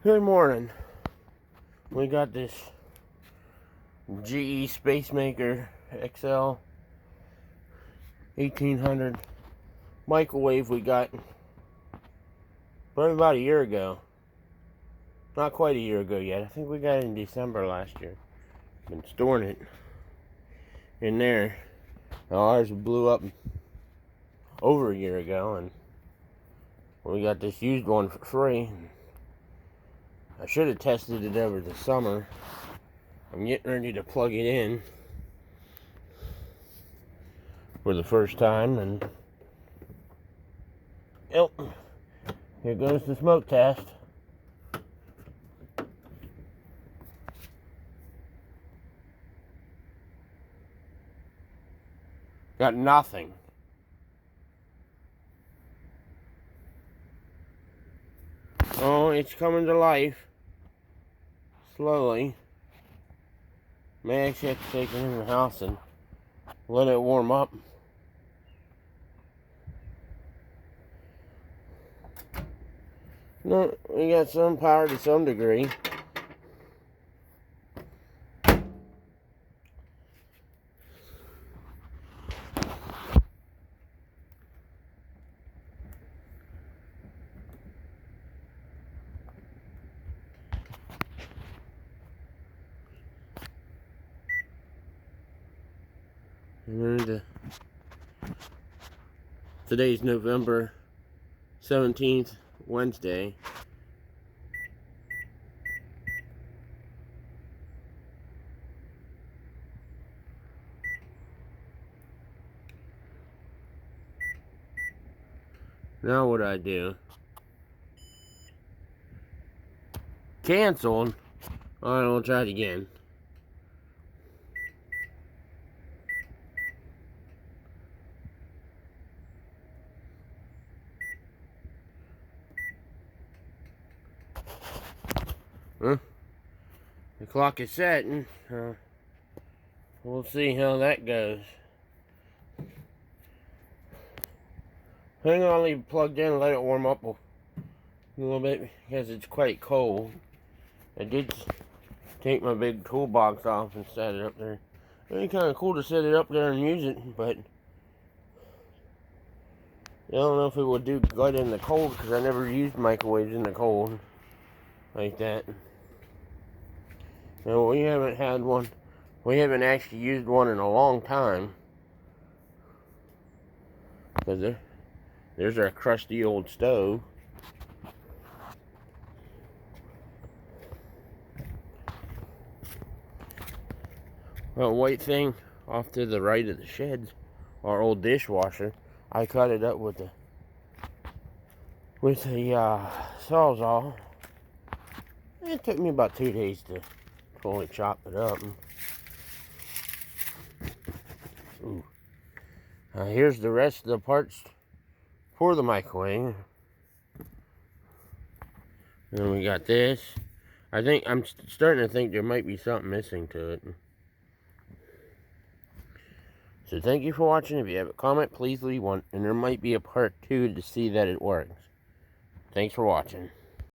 Good morning. We got this GE Spacemaker XL 1800 microwave we got probably about a year ago. Not quite a year ago yet. I think we got it in December last year. Been storing it in there. Now ours blew up over a year ago, and we got this used one for free. I should have tested it over the summer. I'm getting ready to plug it in for the first time, and yep, here goes the smoke test. Got nothing. Oh, it's coming to life. Slowly. May actually have to take it in the house and let it warm up. No, we got some power to some degree. Today's November 17th, Wednesday. Now what I do? Canceled. Alright, we'll try it again. Huh? The clock is setting. We'll see how that goes. Hang on, I'll leave it plugged in and let it warm up a little bit because it's quite cold. I did take my big toolbox off and set it up there. It'd be kind of cool to set it up there and use it, but I don't know if it would do good in the cold because I never used microwaves in the cold like that. No, we haven't had one. We haven't actually used one in a long time. Because there's our crusty old stove. Well, white thing off to the right of the sheds, our old dishwasher. I cut it up with the Sawzall. It took me about 2 days to fully chop it up. Ooh. Here's the rest of the parts for the microwave. And we got this. I think I'm starting to think there might be something missing to it. So thank you for watching. If you have a comment, please leave one. And there might be a part 2 to see that it works. Thanks for watching.